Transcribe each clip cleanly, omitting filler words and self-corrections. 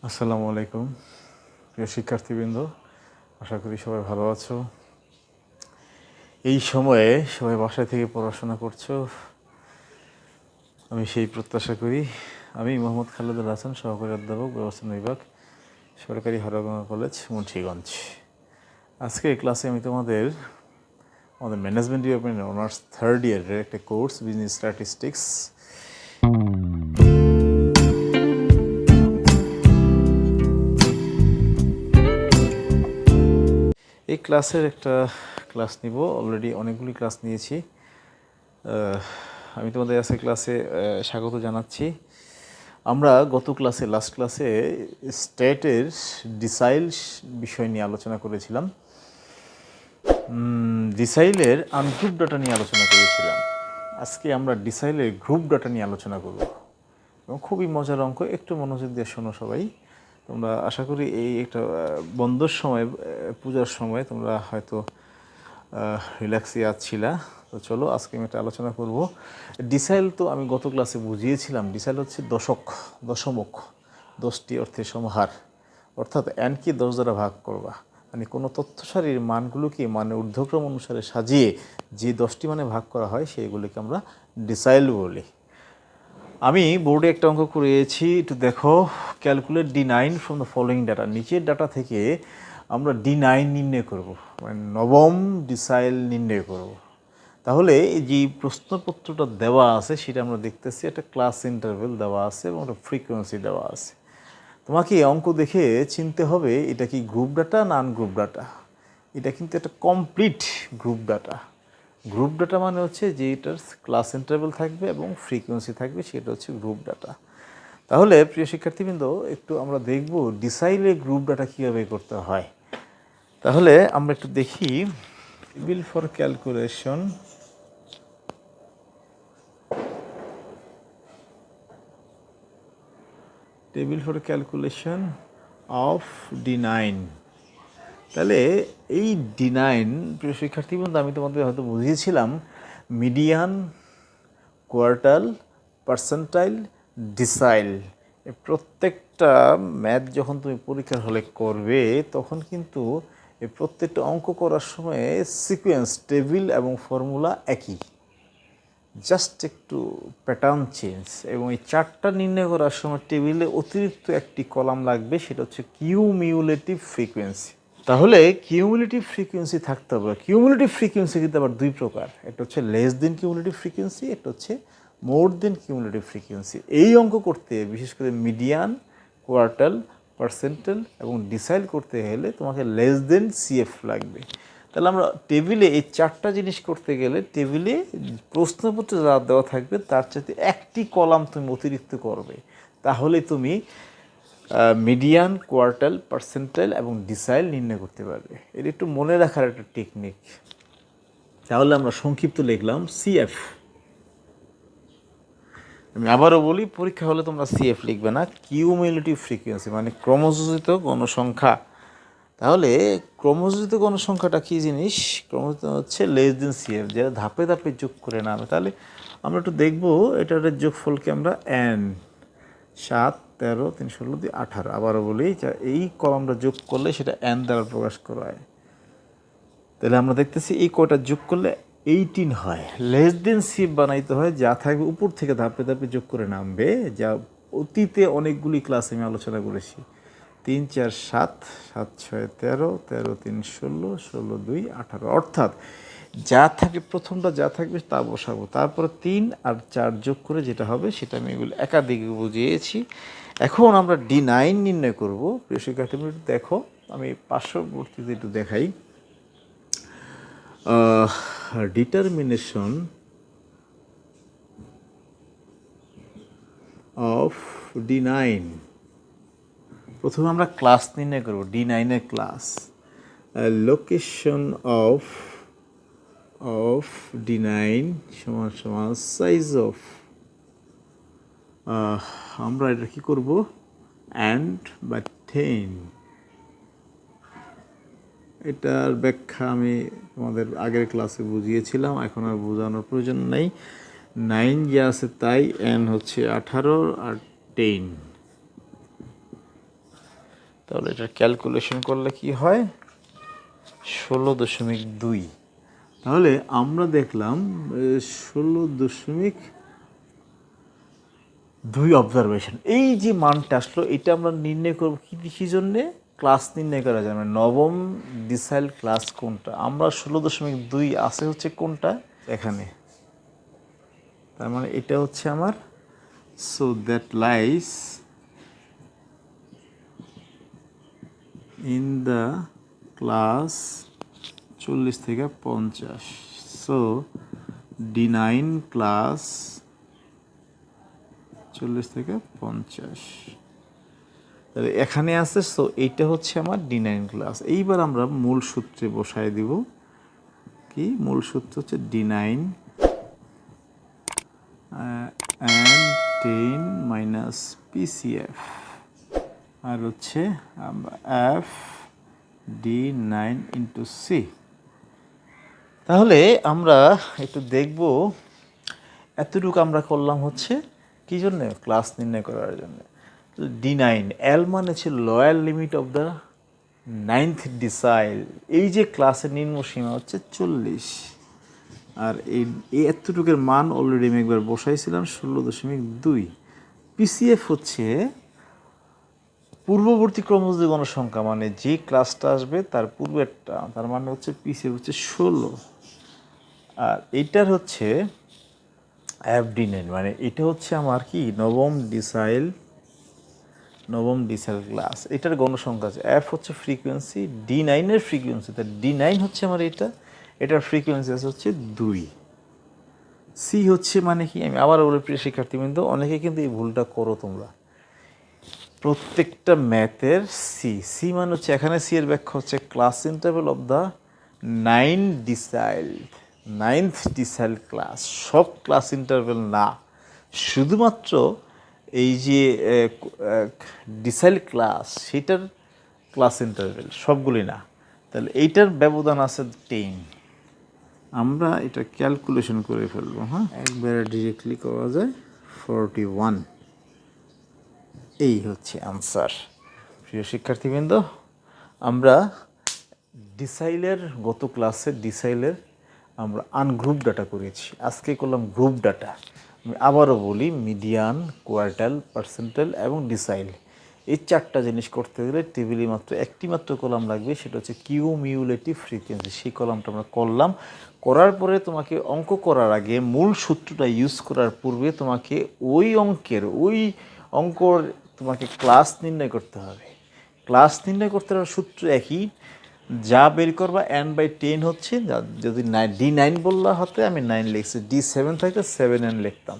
আসসালামু আলাইকুম প্রিয় শিক্ষার্থীবৃন্দ, আশা করি সবাই ভালো আছো। এই সময়ে সবাই বাসায় থেকে পড়াশোনা করছো, আমি সেই প্রত্যাশা করি। আমি মোহাম্মদ খালেদুল হাসান, সহকারী অধ্যাপক, ব্যবস্থাপনা বিভাগ, সরকারি হারাগঙ্গা কলেজ, মুন্সিগঞ্জ। আজকে এই ক্লাসে আমি আমাদের ম্যানেজমেন্ট ডিপার্টমেন্টের অনার্স থার্ড ইয়ারের একটা কোর্স, বিজনেস স্ট্যাটিস্টিক্স, এই ক্লাসের একটা ক্লাস নিব। অলরেডি অনেকগুলি ক্লাস নিয়েছি। আমি তোমাদের আজকে ক্লাসে স্বাগত জানাচ্ছি। আমরা গত ক্লাসে, লাস্ট ক্লাসে স্টেটের ডিসাইল বিষয় নিয়ে আলোচনা করেছিলাম। ডিসাইলের আনগ্রুপ ডাটা নিয়ে আলোচনা করেছিলাম। আজকে আমরা ডিসাইলের গ্রুপ ডাটা নিয়ে আলোচনা করব এবং খুবই মজার অঙ্ক, একটু মনোযোগ দিয়ে শোনো সবাই। তোমরা আশা করি এই একটা বন্ধর সময়, পূজার সময় তোমরা হয়তো রিল্যাক্সে আছিলা। তো চলো আজকে আমি একটা আলোচনা করব। ডিসাইল তো আমি গত ক্লাসে বুঝিয়েছিলাম। ডিসাইল হচ্ছে দশমক, 10টি অর্থে সমাহার, অর্থাৎ এনকে 10 দ্বারা ভাগ করবা, মানে কোনো তথ্য সারির মানগুলোকে মানে ঊর্ধ্বক্রম অনুসারে সাজিয়ে যে 10টি মানে ভাগ করা হয় সেইগুলিকে আমরা ডিসাইল বলি। আমি বোর্ডে একটা অঙ্ক করেছি, একটু দেখো। Calculate D9 from the following data. নিচের ডাটা থেকে আমরা D9 নির্ণয় করব, মানে নবম ডিসাইল নির্ণয় করব। তাহলে যে প্রশ্নপত্রটা দেওয়া আছে সেটা আমরা দেখতেছি, একটা ক্লাস ইন্টারভেল দেওয়া আছে এবং একটা ফ্রিকোয়েন্সি দেওয়া আছে। তোমাকে অঙ্ক দেখে চিনতে হবে এটা কি গ্রুপ ডাটা না আনগ্রুপ ডাটা। এটা কিন্তু একটা complete group data. Group data মানে হচ্ছে যে এটার ক্লাস ইন্টারভেল থাকবে এবং ফ্রিকোয়েন্সি থাকবে, সেটা হচ্ছে গ্রুপ ডাটা। তাহলে প্রিয় শিক্ষার্থীবৃন্দ, একটু আমরা দেখব ডিসাইলে গ্রুপ ডাটা কীভাবে করতে হয়। তাহলে আমরা একটু দেখি। Table for calculation of D9। তাহলে এই D9, প্রিয় শিক্ষার্থীবৃন্দ, আমি তোমাদের হয়তো বুঝিয়েছিলাম মিডিয়ান, কোয়ার্টাল, পার্সেন্টাইল, ডিসাইল। এই প্রত্যেকটা ম্যাথ যখন তুমি পরীক্ষার হলে করবে তখন কিন্তু এই প্রত্যেকটা অঙ্ক করার সময় সিকোয়েন্স, টেবিল এবং ফর্মুলা একই, জাস্ট একটু প্যাটার্ন চেঞ্জ। এবং এই চারটা নির্ণয় করার সময় টেবিলে অতিরিক্ত একটি কলাম লাগবে, সেটা হচ্ছে কিউমিউলেটিভ ফ্রিকোয়েন্সি। তাহলে কিউমুলেটিভ ফ্রিকোয়েন্সি থাকতে হবে। কিউমুলেটিভ ফ্রিকোয়েন্সি কিন্তু আবার দুই প্রকার, একটা হচ্ছে লেস দেন কিউমুলেটিভ ফ্রিকোয়েন্সি, একটা হচ্ছে মোর দেন কিউমুলেটিভ ফ্রিকোয়েন্সি। এই অঙ্ক করতে, বিশেষ করে মিডিয়ান, কোয়ার্টাল, পার্সেন্টাইল এবং ডিসাইল করতে গেলে তোমাকে লেস দেন CF লাগবে। তাহলে আমরা টেবিলে এই চারটা জিনিস করতে গেলে টেবিলে প্রশ্নপত্রে যা দেওয়া থাকবে তার চাইতে একটি কলাম তুমি অতিরিক্ত করবে, তাহলে তুমি মিডিয়ান, কোয়ার্টাল, পার্সেন্টাইল এবং ডিসাইল নির্ণয় করতে পারবে। এটা একটু মনে রাখার একটা টেকনিক। তাহলে আমরা সংক্ষিপ্ত লিখলাম CF। আমি আবারও বলি, পরীক্ষা হলে তোমরা CF লিখবে না, কিউমুলেটিভ ফ্রিকোয়েন্সি মানে ক্রমযোজিত গণসংখ্যা। তাহলে ক্রমযোজিত গণসংখ্যাটা কী জিনিস? ক্রমযোজিত হচ্ছে লেস দেন CF, যেটা ধাপে ধাপে যোগ করে নামে। তাহলে আমরা একটু দেখবো এটার যোগফলকে আমরা N 7, 13, 3, 16, 2, 18। আবারও বলি, এই কলামটা যোগ করলে সেটা N দ্বারা প্রকাশ করা হয়। তাহলে আমরা দেখতেছি এই কয়টা যোগ করলে 18 হয়। লেস দেন CF বানাইতে হয়, যা থাকবে উপর থেকে ধাপে ধাপে যোগ করে নামবে, যা অতীতে অনেকগুলি ক্লাসে আমি আলোচনা করেছি। 3, 4, 7, 7, 6, 13, 13, 3, 16, 16, 2, 18। অর্থাৎ যা থাকে প্রথমটা যা থাকবে তা বসাবো, তারপরে 3 আর 4 যোগ করে যেটা হবে সেটা আমি এগুলো একাধিক বুঝিয়েছি। এখন আমরা D9 নির্ণয় করব। প্রিয় শিক্ষার্থীরা একটু দেখো, আমি পার্শ্ববর্তীতে একটু দেখাই। Determination of D9। প্রথমে আমরা ক্লাস নির্ণয় করব, D9 এর ক্লাস। লোকেশন অফ D9 সমান সমান সাইজ অফ, আমরা এটা কী করবো, অ্যান্ড বা 10। এটার ব্যাখ্যা আমি তোমাদের আগের ক্লাসে বুঝিয়েছিলাম, এখন আর বোঝানোর প্রয়োজন নেই। 9 যা আছে তাই, N হচ্ছে 18 আর 10। তাহলে এটার ক্যালকুলেশন করলে কি হয় 16.2। তাহলে আমরা দেখলাম 16.2 অবজারভেশন। এই যে মানটা আসলো এটা আমরা নির্ণয় করব কী জন্যে, ক্লাস নির্ণয় করা যায়, মানে নবম ডিসাইল ক্লাস কোনটা। আমরা 16.2 আছে হচ্ছে কোনটা এখানে, তার মানে এটা হচ্ছে আমার, so that lies in the class 40 থেকে 50। সো D9 ক্লাস 40 থেকে 50, তাহলে এখানে আছে। সো এইটা হচ্ছে আমার D9 ক্লাস। এইবার আমরা মূল সূত্রে বসায় দিব, কি মূল সূত্র হচ্ছে D9 and 10 মাইনাস PCF, আর হচ্ছে F D9 ইন্টু C। তাহলে আমরা একটু দেখব, এতটুকু আমরা করলাম হচ্ছে কি জন্য, ক্লাস নির্ণয় করার জন্য। D9 L মানে হচ্ছে lower limit of the 9th ডিসাইল। এই যে ক্লাসের নিম্ন সীমা হচ্ছে 40, আর এই এতটুকুর মান অলরেডি আমি একবার বসাইছিলাম 16.2। PCF হচ্ছে পূর্ববর্তী ক্রমজ গণসংখ্যা, মানে যে ক্লাসটা আসবে তার পূর্বেরটা, তার মানে হচ্ছে PCF হচ্ছে 16। আর এইটার হচ্ছে FD9, মানে এটা হচ্ছে আমার কি নবম ডিসাইল ক্লাস। এটার গণসংখ্যা আছে, F হচ্ছে ফ্রিকোয়েন্সি, D9 এর ফ্রিকোয়েন্সি, তার D9 হচ্ছে আমার এটার ফ্রিকোয়েন্সি আছে হচ্ছে 2। C হচ্ছে মানে কি, আমি আবার বলি প্রিয় শিক্ষার্থীবৃন্দ, অনেকে কিন্তু এই ভুলটা করো তোমরা, প্রত্যেকটা ম্যাথের সি মানে হচ্ছে, এখানে সি এর ব্যাখ্যা হচ্ছে class interval of the 9th decile class. সব ক্লাস ইন্টারভ্যাল না, শুধুমাত্র এই যে ডিসাইল ক্লাস সেটার ক্লাস ইন্টারভ্যাল, সবগুলি না। তাহলে এইটার ব্যবধান আছে 10। আমরা এটা ক্যালকুলেশন করে ফেলবো, হ্যাঁ একবারে ডিরেক্টলি করা যায় 41। এই হচ্ছে আনসার। প্রিয় শিক্ষার্থীবৃন্দ, আমরা গত ক্লাসে ডিসাইলের আমরা আনগ্রুপ ডাটা করেছি, আজকে করলাম গ্রুপ ডাটা। আমি আবারও বলি, মিডিয়ান, কোয়ার্টাইল, পার্সেন্টাইল এবং ডিসাইল, এই চারটা জিনিস করতে গেলে টেবিলে মাত্র একটি মাত্র কলাম লাগবে, সেটা হচ্ছে কিউমিউলেটিভ ফ্রিকোয়েন্সি। সেই কলামটা আমরা করলাম। করার পরে তোমাকে অঙ্ক করার আগে মূল সূত্রটা ইউজ করার পূর্বে তোমাকে ওই অঙ্কর তোমাকে ক্লাস নির্ণয় করতে হবে। ক্লাস নির্ণয় করতে হবে সূত্র একই, যা বের করবা n/10 হচ্ছে, যদি D9 বললা হতে আমি 9 লিখছি, D7 থাকলে 7n লিখতাম।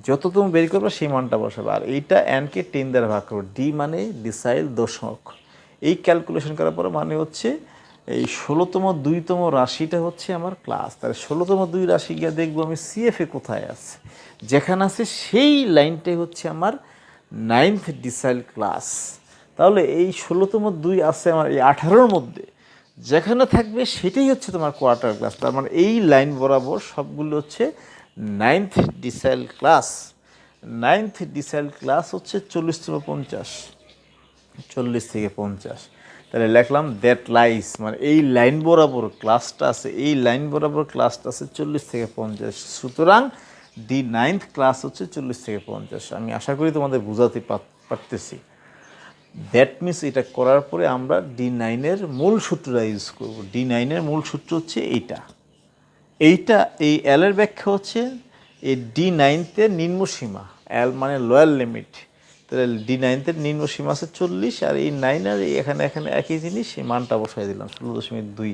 যত তুমি বের করবা সেই মানটা বসাবে, আর এইটা n-কে 10 দ্বারা ভাগ করবো। D মানে ডিসাইল দশক। এই ক্যালকুলেশন করার পরে মানে হচ্ছে এই 16তম 2তম রাশিটা হচ্ছে আমার ক্লাস। তাহলে 16তম 2 রাশি গিয়ে দেখবো আমি CF-এ কোথায় আছে, যেখানে আছে সেই লাইনটাই হচ্ছে আমার 9th ডিসাইল ক্লাস। তাহলে এই 16তম 2 আছে আমার এই 18-র মধ্যে, যেখানে থাকবে সেটাই হচ্ছে তোমার কোয়ার্টার ক্লাস। তার মানে এই লাইন বরাবর সবগুলো হচ্ছে 9th decile class. 9th decile class হচ্ছে 40 থেকে 50, 40 থেকে 50। তাহলে লিখলাম দ্যাট লাইস, মানে এই লাইন বরাবর ক্লাসটা আছে, এই লাইন বরাবর ক্লাসটা আছে 40 থেকে 50। সুতরাং D9th ক্লাস হচ্ছে 40 থেকে 50। আমি আশা করি তোমাদের বোঝাতে পারতেছি। দ্যাট মিনস এটা করার পরে আমরা D9-এর মূল সূত্রটা ইউজ করব। D9-এর মূল সূত্র হচ্ছে এইটা এই L-এর ব্যাখ্যা হচ্ছে এই D9-তে নিম্ন সীমা, L মানে লোয়ার লিমিট। তাহলে D9-তে নিম্ন সীমা আছে 40, আর এই 9 আর এখানে একই জিনিস, এই মানটা বসাই দিলাম 16.2।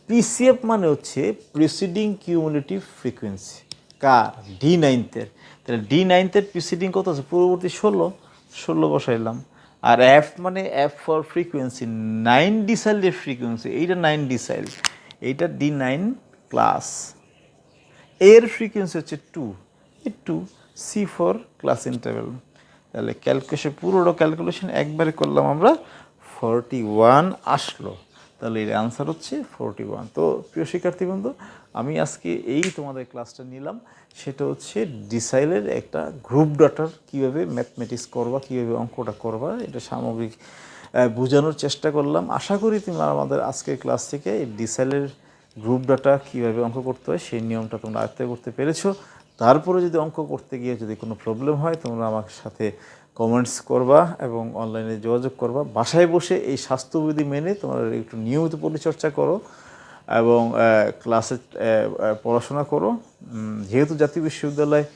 PCF মানে হচ্ছে প্রিসিডিং কিউমুলেটিভ ফ্রিকোয়েন্সি, কার D9-তে। তাহলে D9-তে প্রিসিডিং কত আছে, পূর্ববর্তী 16 বসাইলাম। আর F মানে F ফর ফ্রিকোয়েন্সি, 9 ডিসাইলের ফ্রিকোয়েন্সি, এইটা 9 ডিসাইল, এইটা D9 ক্লাস। এর ফ্রিকোয়েন্সি হচ্ছে 2, C ফর ক্লাস ইন্টারভ্যাল। তাহলে পুরোটা ক্যালকুলেশন একবারে করলাম আমরা, 41 আসলো। তাহলে এর আনসার হচ্ছে 41। তো প্রিয় শিক্ষার্থীবৃন্দ, আমি আজকে তোমাদের ক্লাসটা নিলাম, সেটা হচ্ছে ডিসাইলের একটা গ্রুপ ডাটার কীভাবে ম্যাথমেটিক্স করবা, কীভাবে অঙ্কটা করবা, এটা সামগ্রিক বোঝানোর চেষ্টা করলাম। আশা করি তোমরা আমাদের আজকের ক্লাস থেকে এই ডিসাইলের গ্রুপ ডাটা কীভাবে অঙ্ক করতে হয় সেই নিয়মটা তোমরা আয়ত্ত করতে পেরেছো। তারপরে যদি অঙ্ক করতে গিয়ে যদি কোনো প্রবলেম হয় তোমরা আমার সাথে কমেন্টস করবা এবং অনলাইনে যোগাযোগ করবা। বাসায় বসে এই স্বাস্থ্যবিধি মেনে তোমরা একটু নিয়মিত পরিচর্যা করো এবং ক্লাসে পড়াশোনা করো। যেহেতু জাতীয় বিশ্ববিদ্যালয়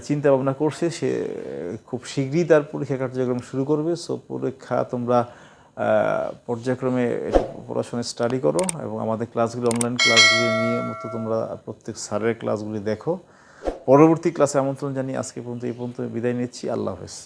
চিন্তা ভাবনা করছে, সে খুব শীঘ্রই তার পরীক্ষা কার্যক্রম শুরু করবে। সো পরীক্ষা তোমরা পর্যায়ক্রমে পড়াশোনা স্টাডি করো এবং আমাদের ক্লাসগুলি অনলাইন ক্লাসগুলি নিয়মিত তোমরা প্রত্যেক স্যারের ক্লাসগুলি দেখো। পরবর্তী ক্লাসে আমন্ত্রণ জানিয়ে আজকে পর্যন্ত এই পর্যন্ত বিদায় নিচ্ছি। আল্লাহ হাফেজ।